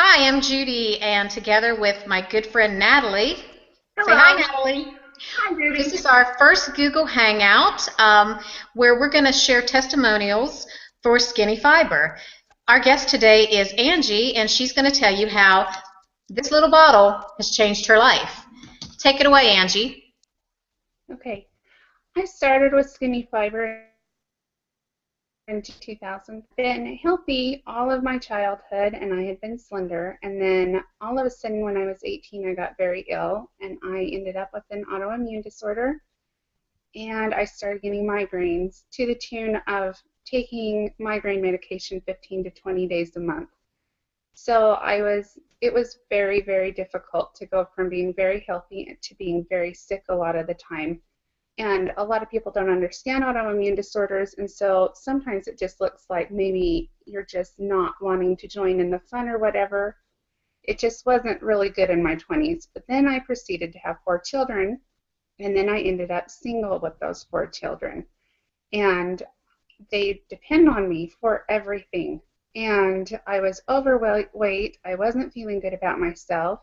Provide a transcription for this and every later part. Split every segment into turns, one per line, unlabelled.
Hi, I'm Judy, and together with my good friend Natalie. Say hi,
Hello.
Natalie.
Hi,
This
Judy.
is our first Google Hangout where we're going to share testimonials for Skinny Fiber. Our guest today is Angie, and she's going to tell you how this little bottle has changed her life. Take it away, Angie.
Okay. I started with Skinny Fiber in 2000. Been healthy all of my childhood, and I had been slender. And then all of a sudden, when I was 18, I got very ill, and I ended up with an autoimmune disorder. And I started getting migraines to the tune of taking migraine medication 15 to 20 days a month. So it was very, very difficult to go from being very healthy to being very sick a lot of the time. And a lot of people don't understand autoimmune disorders, and so sometimes it just looks like maybe you're just not wanting to join in the fun or whatever. It just wasn't really good in my 20s. But then I proceeded to have 4 children, and then I ended up single with those 4 children. And they depend on me for everything. And I was overweight. I wasn't feeling good about myself.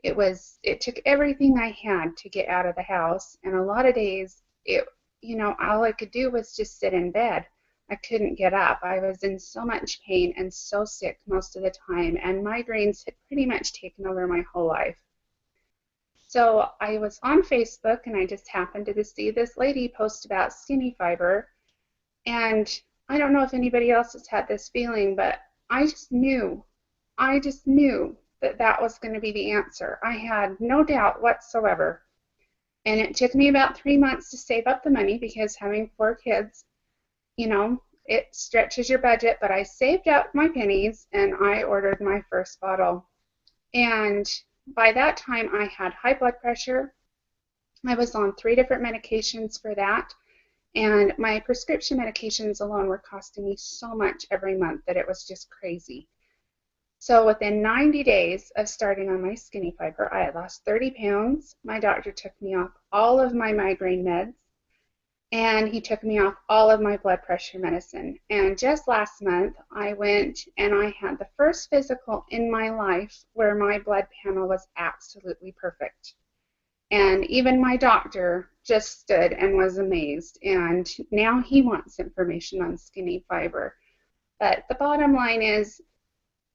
It took everything I had to get out of the house, and a lot of days all I could do was just sit in bed. I couldn't get up. I was in so much pain and so sick most of the time, and migraines had pretty much taken over my whole life. So I was on Facebook, and I just happened to see this lady post about Skinny Fiber, and I don't know if anybody else has had this feeling, but I just knew that that was going to be the answer. I had no doubt whatsoever. And it took me about 3 months to save up the money because having 4 kids, it stretches your budget. But I saved up my pennies and I ordered my first bottle. And by that time, I had high blood pressure. I was on 3 different medications for that. And my prescription medications alone were costing me so much every month that it was just crazy. So within 90 days of starting on my Skinny Fiber, I had lost 30 pounds. My doctor took me off all of my migraine meds, and he took me off all of my blood pressure medicine. And just last month, I went and I had the first physical in my life where my blood panel was absolutely perfect. And even my doctor just stood and was amazed. And now he wants information on Skinny Fiber. But the bottom line is,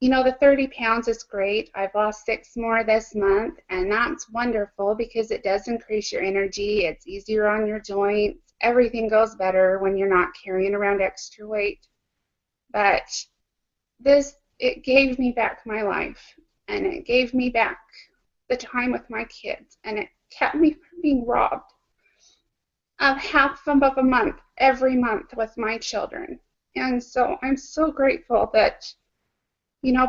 the 30 pounds is great. I've lost 6 more this month, and that's wonderful because it does increase your energy. It's easier on your joints. Everything goes better when you're not carrying around extra weight. But it gave me back my life, and it gave me back the time with my kids, and it kept me from being robbed of half of a month every month with my children. And so I'm so grateful that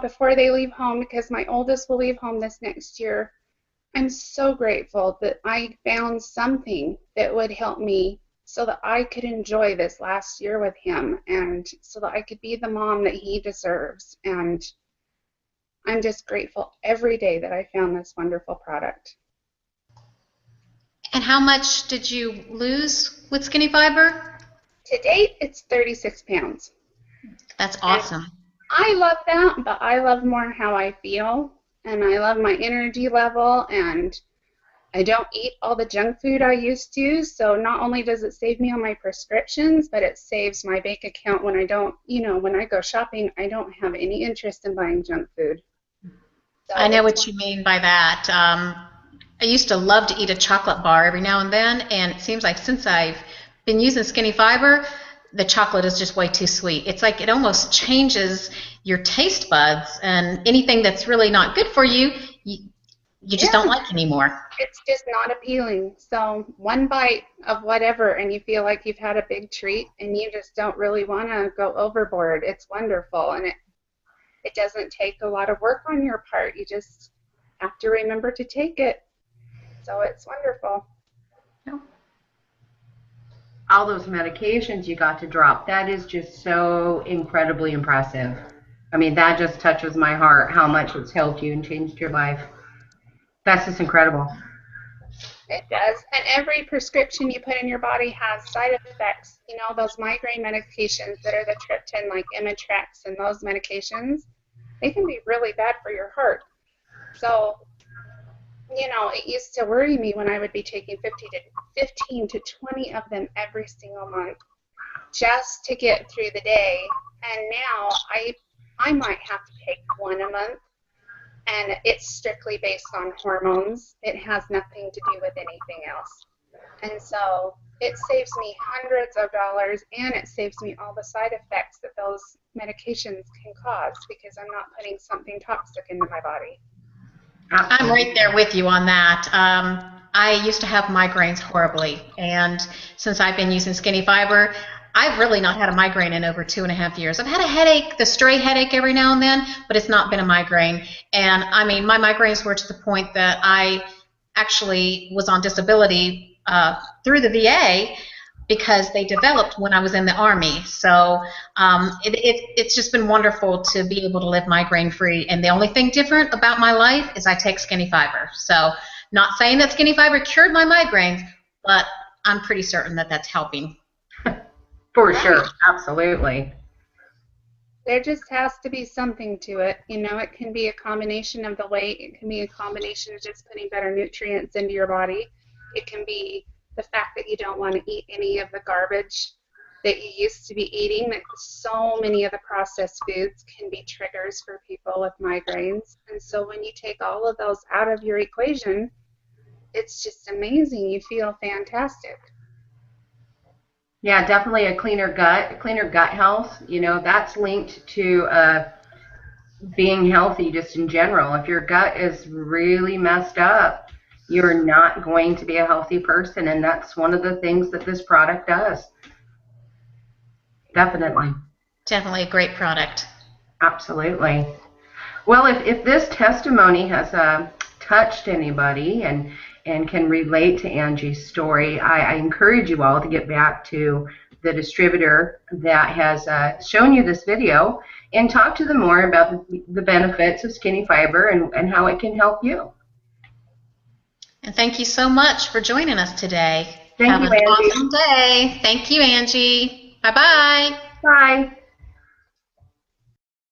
before they leave home, because my oldest will leave home this next year, I'm so grateful that I found something that would help me so that I could enjoy this last year with him and so that I could be the mom that he deserves. And I'm just grateful every day that I found this wonderful product.
And how much did you lose with Skinny Fiber?
To date, it's 36 pounds.
That's
And
awesome.
I love that, but I love more how I feel, and I love my energy level, and I don't eat all the junk food I used to, so not only does it save me on my prescriptions, but it saves my bank account when I don't, when I go shopping, I don't have any interest in buying junk food.
I
So
know
it's
what you mean by that. I used to love to eat a chocolate bar every now and then, and it seems like since I've been using Skinny Fiber, the chocolate is just way too sweet. It's like it almost changes your taste buds, and anything that's really not good for you, you just don't
yeah,
like anymore.
it's just not appealing. So one bite of whatever, and you feel like you've had a big treat, and you just don't really want to go overboard. It's wonderful, and it doesn't take a lot of work on your part. You just have to remember to take it. So it's wonderful.
All those medications you got to drop, that is just so incredibly impressive. I mean, that just touches my heart how much it's helped you and changed your life. That's just incredible.
It does. And every prescription you put in your body has side effects. Those migraine medications that are the triptan, like Imitrex and those medications, they can be really bad for your heart. So, you know, it used to worry me when I would be taking 15 to 20 of them every single month just to get through the day. And now I might have to take one a month, and it's strictly based on hormones. It has nothing to do with anything else. And so it saves me hundreds of dollars, and it saves me all the side effects that those medications can cause, because I'm not putting something toxic into my body.
I'm right there with you on that. I used to have migraines horribly, and since I've been using Skinny Fiber, I've really not had a migraine in over 2.5 years. I've had a headache, the stray headache every now and then, but it's not been a migraine. And I mean, my migraines were to the point that I actually was on disability through the VA because they developed when I was in the Army. So it's just been wonderful to be able to live migraine-free. And the only thing different about my life is I take Skinny Fiber. So not saying that Skinny Fiber cured my migraines, but I'm pretty certain that that's helping.
For sure, absolutely.
There just has to be something to it. You know, it can be a combination of the weight. It can be a combination of just putting better nutrients into your body. It can be the fact that you don't want to eat any of the garbage that you used to be eating. That so many of the processed foods can be triggers for people with migraines. And so when you take all of those out of your equation, it's just amazing. You feel fantastic.
Yeah, definitely a cleaner gut health. You know, that's linked to being healthy just in general. If your gut is really messed up, you're not going to be a healthy person, and that's one of the things that this product does. Definitely.
Definitely a great product.
Absolutely. Well, if this testimony has touched anybody and can relate to Angie's story, I encourage you all to get back to the distributor that has shown you this video and talk to them more about the benefits of Skinny Fiber and how it can help you.
And thank you so much for joining us today.
Thank you,
Have an
Angie.
awesome day. Thank you, Angie. Bye-bye.
Bye.